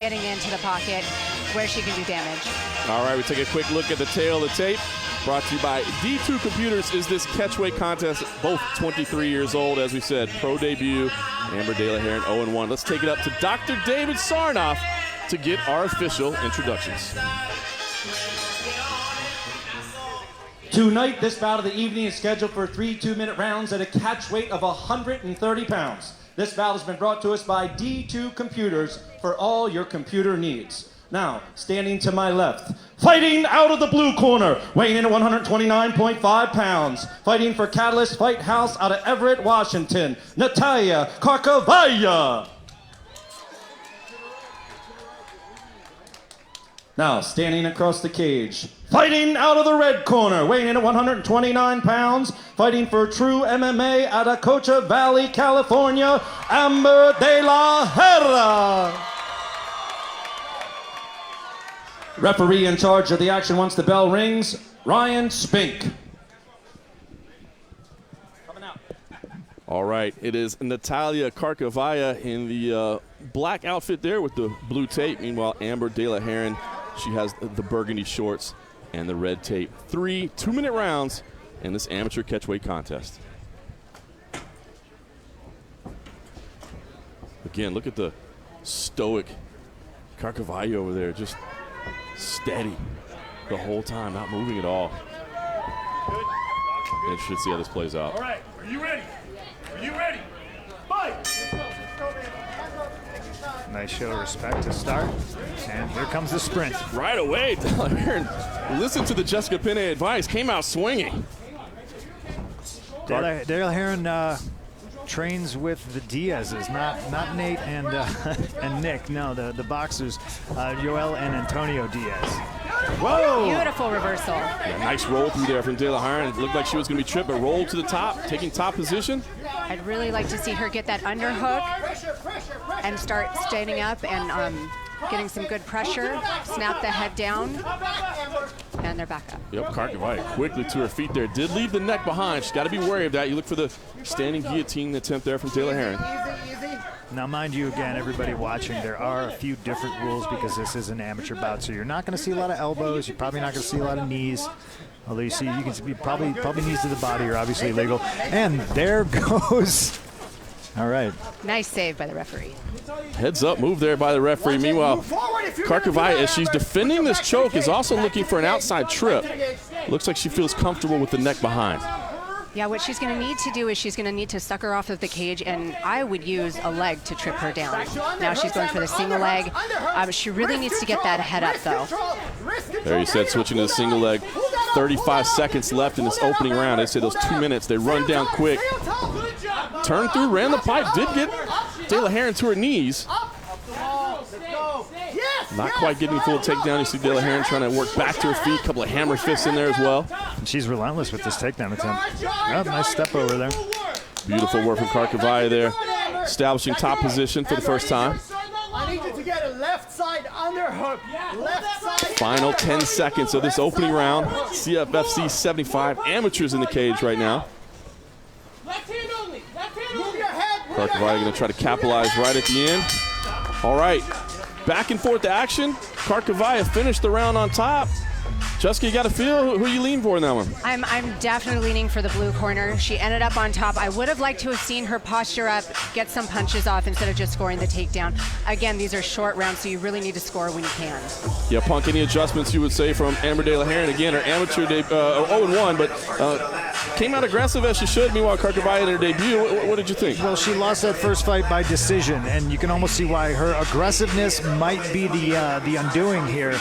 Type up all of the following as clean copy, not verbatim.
getting into the pocket where she can do damage. All right, we take a quick look at the tail of the tape. Brought to you by D2 Computers is this catchweight contest. Both 23 years old, as we said. Pro debut, Amber De La Heron 0-1. Let's take it up to Dr. David Sarnoff to get our official introductions. Tonight, this bout of the evening is scheduled for 3 2-minute rounds at a catch weight of 130 pounds. This bout has been brought to us by D2 Computers for all your computer needs. Now, standing to my left, fighting out of the blue corner, weighing in at 129.5 pounds, fighting for Catalyst Fight House out of Everett, Washington, Nataliya Karkovaya. Now, standing across the cage, fighting out of the red corner, weighing in at 129 pounds, fighting for True MMA out of Cocha Valley, California, Ambar De La Heron. Referee in charge of the action once the bell rings, Ryan Spink. Coming out. All right, it is Nataliya Karkovaya in the black outfit there with the blue tape. Meanwhile, Amber De La Heron, she has the burgundy shorts and the red tape. 3 2-minute rounds in this amateur catchweight contest. Again, look at the stoic Karkovaya over there, just steady the whole time, not moving at all. Interested to see how this plays out. All right, are you ready? Are you ready? Fight! Nice show of respect to start. And here comes the sprint. Right away, De La Heron, listen to the Jessica Penne advice, came out swinging. De La Heron trains with the Diaz's, not Nate and and Nick. No, the boxers, Yoel and Antonio Diaz. Whoa! Beautiful reversal. Yeah, nice roll through there from De La Heron. It looked like she was going to be tripped, but rolled to the top, taking top position. I'd really like to see her get that underhook and start standing up and getting some good pressure, snap the head down, and they're back up. Yep, Karkovaya quickly to her feet there. Did leave the neck behind. She's got to be wary of that. You look for the standing guillotine attempt there from De La Heron. Now, mind you, again, everybody watching, there are a few different rules because this is an amateur bout, so you're not going to see a lot of elbows. You're probably not going to see a lot of knees. Although you can see probably knees to the body are obviously illegal. And there goes. All right. Nice save by the referee. Heads up move there by the referee. Meanwhile, Karkovaya, as she's defending this choke, is also looking for an outside trip. Looks like she feels comfortable with the neck behind. Yeah, what she's going to need to do is she's going to need to suck her off of the cage, and I would use a leg to trip her down. Now she's going for the single leg. She really needs to get that head up, though. There you said, switching to the single leg. 35 seconds left in this opening round. They say those 2 minutes, they run down quick. Turned through, ran the pipe, did get De La Heron to her knees. Not quite getting full takedown. You see De La Heron trying to work back to her feet. A couple of hammer fists in there as well. And she's relentless with this takedown attempt. Oh, nice step over there. Beautiful work from Karkovaya there. Establishing top position for the first time. I need you to get a left side underhook. Left side. Final 10 seconds of this opening round. CFFC 75 amateurs in the cage right now. Left hand only. Left hand only. Move your head. Karkovaya going to try to capitalize right at the end. All right, back and forth action. Karkovaya finished the round on top. Jessica, you got to feel who you lean for in that one. I'm definitely leaning for the blue corner. She ended up on top. I would have liked to have seen her posture up, get some punches off instead of just scoring the takedown. Again, these are short rounds, so you really need to score when you can. Yeah, Punk, any adjustments you would say from Amber De La Heron? Again, her amateur 0-1, but came out aggressive as she should. Meanwhile, Karkovaya in her debut, what did you think? Well, she lost that first fight by decision, and you can almost see why her aggressiveness might be the undoing here.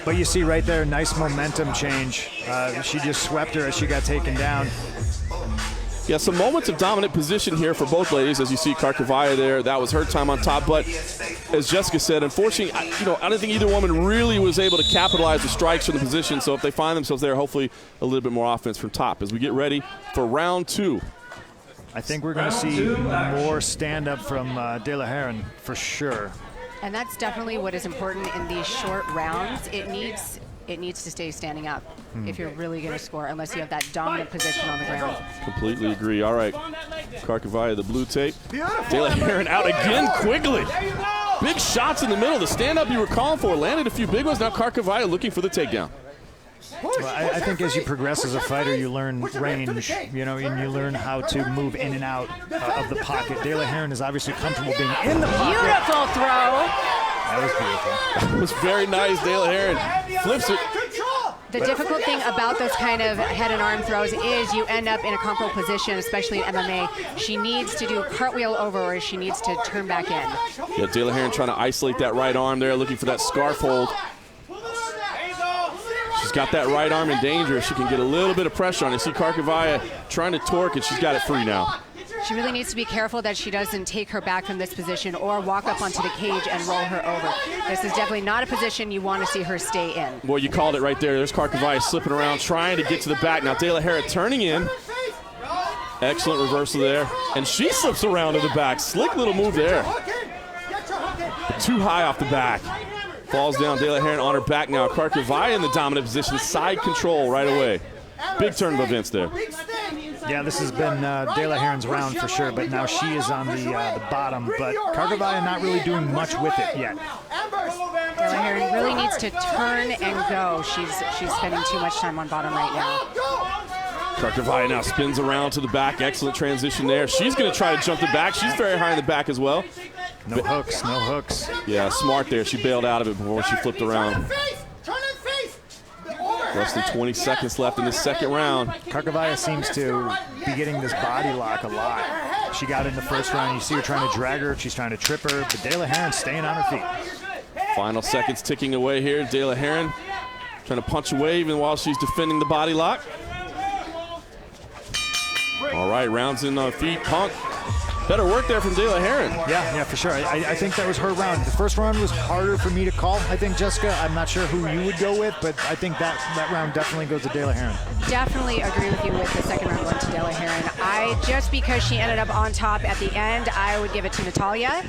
But you see right there, nice momentum change. She just swept her as she got taken down. Yeah, some moments of dominant position here for both ladies. As you see Karkovaya there, that was her time on top. But as Jessica said, unfortunately, I don't think either woman really was able to capitalize the strikes from the position. So if they find themselves there, hopefully a little bit more offense from top as we get ready for round 2. I think we're going to see more stand-up from De La Heron for sure. And that's definitely what is important in these short rounds. It needs to stay standing up if you're really going to score, unless you have that dominant position on the ground. Completely agree. All right, Karkovaya, the blue tape. De La Heron out again quickly. There you go. Big shots in the middle. The stand-up you were calling for landed a few big ones. Now Karkovaia looking for the takedown. Well, I think as you progress as a fighter, you learn range, you know, and you learn how to move in and out of the pocket. De La Herrin is obviously comfortable being in the pocket. Beautiful throw. That was beautiful. That was very nice. De La Herrin flips it. The difficult thing about those kind of head and arm throws is you end up in a comparable position, especially in MMA. She needs to do cartwheel over or she needs to turn back in. Yeah, De La Herrin trying to isolate that right arm there, looking for that scarf hold. She's got that right arm in danger. She can get a little bit of pressure on it. See Karkovaia trying to torque, and she's got it free now. She really needs to be careful that she doesn't take her back from this position or walk up onto the cage and roll her over. This is definitely not a position you want to see her stay in. Well, you called it right there. There's Karkovaia slipping around, trying to get to the back. Now De La Herrin turning in. Excellent reversal there. And she slips around to the back. Slick little move there. Too high off the back. Falls down. De La Herrin on her back now. Karkovaia in the dominant position. Side control right away. Big turn of events there. Yeah, this has been De La Herrin's round for sure, but now she is on the bottom. But Karkovaia not really doing much with it yet. De La Herrin really needs to turn and go. She's spending too much time on bottom right now. Karkovaia now spins around to the back. Excellent transition there. She's going to try to jump the back. She's very high in the back as well. No hooks, no hooks. Yeah, smart there. She bailed out of it before she flipped around. Less than 20 seconds left in the second round. Karkovaia seems to be getting this body lock a lot. She got in the first round. You see her trying to drag her. She's trying to trip her. But De La Herrin staying on her feet. Final seconds ticking away here. De La Herrin trying to punch away even while she's defending the body lock. All right, rounds in on feet. Punk. Better work there from De La Herrin. Yeah, for sure. I think that was her round. The first round was harder for me to call. I think, Jessica, I'm not sure who you would go with, but I think that round definitely goes to De La Herrin. Definitely agree with you with the second round going to De La Herrin. Just because she ended up on top at the end, I would give it to Nataliya.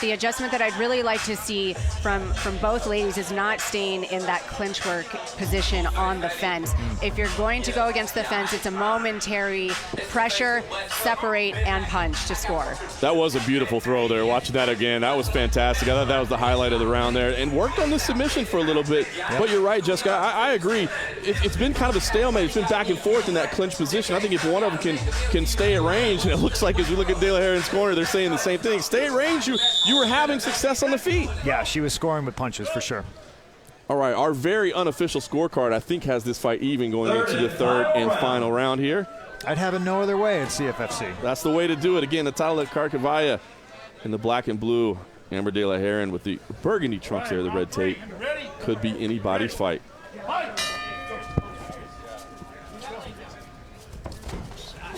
The adjustment that I'd really like to see from both ladies is not staying in that clinch work position on the fence. If you're going to go against the fence, it's a momentary pressure, separate, and punch to score. That was a beautiful throw there. Watching that again, that was fantastic. I thought that was the highlight of the round there. And worked on the submission for a little bit. Yep. But you're right, Jessica. I agree. It's been kind of a stalemate. It's been back and forth in that clinch position. I think if one of them can stay at range, and it looks like as we look at De La Herrin's corner, they're saying the same thing. Stay at range. You were having success on the feet. Yeah, she was scoring with punches for sure. All right, our very unofficial scorecard, I think, has this fight even going into the third and final round here. I'd have it no other way at CFFC. That's the way to do it. Again, Nataliya Karkovaia in the black and blue. Amber De La Herrin with the burgundy trunks there, the red tape. Could be anybody's fight.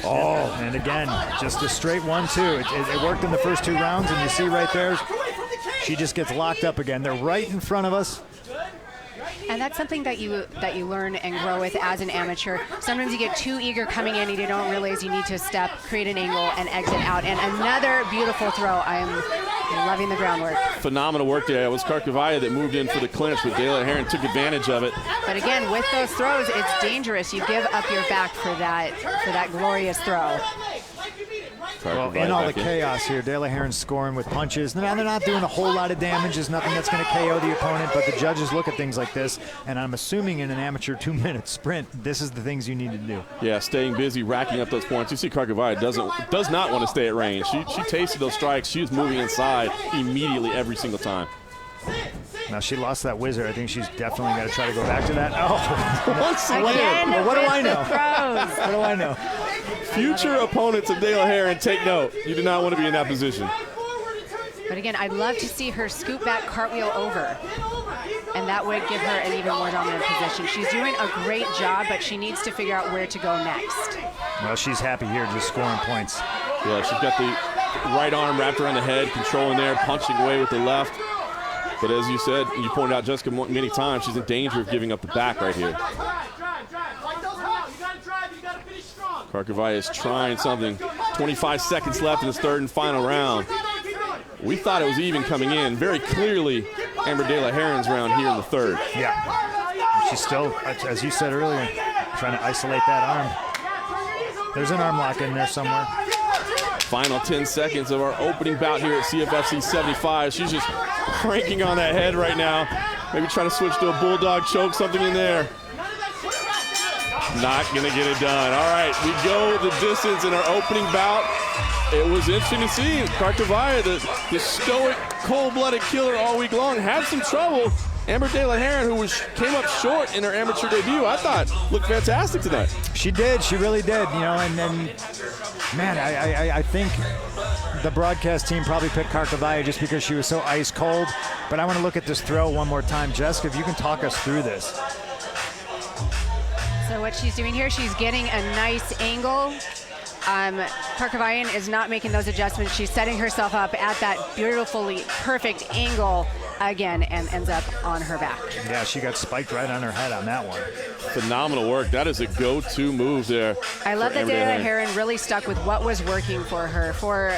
Oh, and again, just a straight 1-2. It worked in the first 2 rounds, and you see right there, she just gets locked up again. They're right in front of us. And that's something that you learn and grow with as an amateur. Sometimes you get too eager coming in and you don't realize you need to step, create an angle, and exit out. And another beautiful throw. I'm loving the groundwork. Phenomenal work there. It was Karkovaia that moved in for the clinch, but De La Herrin took advantage of it. But again, with those throws, it's dangerous. You give up your back for that glorious throw. Well, in all the chaos here, De La Herrin's scoring with punches. Now, they're not doing a whole lot of damage. There's nothing that's going to KO the opponent, but the judges look at things like this, and I'm assuming in an amateur 2-minute sprint, this is the things you need to do. Yeah, staying busy, racking up those points. You see Karkovaia does not want to stay at range. She tasted those strikes. She was moving inside immediately every single time. Now, she lost that whizzer. I think she's definitely got to try to go back to that. Oh, again, well, what do I know? What do I know? Future opponents of De La Herrin, take note. You do not want to be in that position. But again, I'd love to see her scoop back, cartwheel over. And that would give her an even more dominant position. She's doing a great job, but she needs to figure out where to go next. Well, she's happy here, just scoring points. Yeah, she's got the right arm wrapped around the head, controlling there, punching away with the left. But as you said, you pointed out, Jessica, many times, she's in danger of giving up the back right here. Karkovaia is trying something. 25 seconds left in this third and final round. We thought it was even coming in. Very clearly, Amber De La Herrin's round here in the third. Yeah. She's still, as you said earlier, trying to isolate that arm. There's an arm lock in there somewhere. Final 10 seconds of our opening bout here at CFFC 75. She's just cranking on that head right now. Maybe trying to switch to a bulldog choke, something in there. Not gonna get it done. All right, we go the distance in our opening bout. It was interesting to see Karkavaya, the stoic, cold-blooded killer all week long, had some trouble. Amber De La Heron, who came up short in her amateur debut, I thought looked fantastic tonight. She did. She really did. You know, and man, I think the broadcast team probably picked Karkavaya just because she was so ice cold. But I want to look at this throw one more time. Jessica, if you can talk us through this. So what she's doing here, she's getting a nice angle. Karkavayan is not making those adjustments. She's setting herself up at that beautifully perfect angle again and ends up on her back. Yeah, she got spiked right on her head on that one. Phenomenal work. That is a go-to move there. I love that De La Heron really stuck with what was working for her. For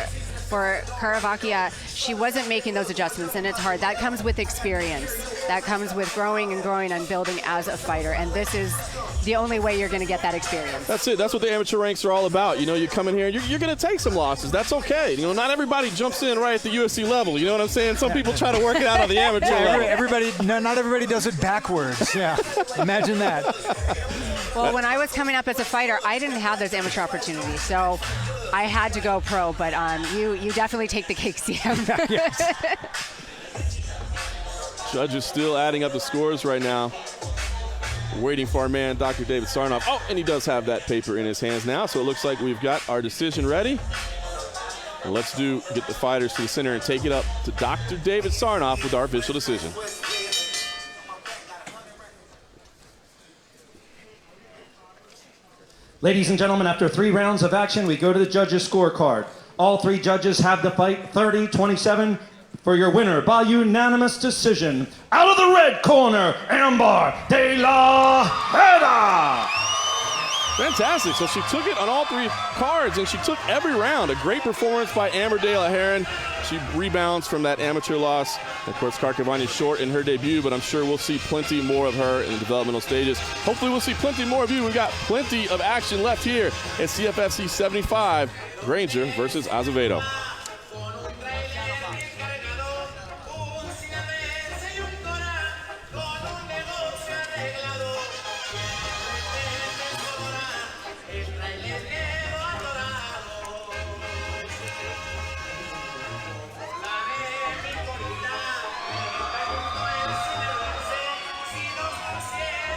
Karavakia, she wasn't making those adjustments, and it's hard. That comes with experience. That comes with growing and building as a fighter, and this is the only way you're going to get that experience. That's it. That's what the amateur ranks are all about. You know, you come in here, you're going to take some losses. That's okay. You know, not everybody jumps in right at the UFC level. You know what I'm saying? Some people try to work it out on the amateur level. Not everybody does it backwards. Yeah, imagine that. Well, when I was coming up as a fighter, I didn't have those amateur opportunities, so I had to go pro. But you definitely take the cake, CM. Judges still adding up the scores right now. Waiting for our man, Dr. David Sarnoff. Oh, and he does have that paper in his hands now, so it looks like we've got our decision ready. And let's get the fighters to the center and take it up to Dr. David Sarnoff with our official decision. Ladies and gentlemen, after 3 rounds of action, we go to the judges' scorecard. All 3 judges have the fight 30-27 for your winner by unanimous decision. Out of the red corner, Ambar De La Heron. Fantastic. So she took it on all 3 cards, and she took every round. A great performance by Amber De La Heron. She rebounds from that amateur loss. Of course, Karkavania is short in her debut, but I'm sure we'll see plenty more of her in the developmental stages. Hopefully we'll see plenty more of you. We've got plenty of action left here at CFFC 75, Granger versus Azevedo.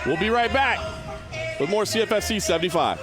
We'll be right back with more CFFC 75.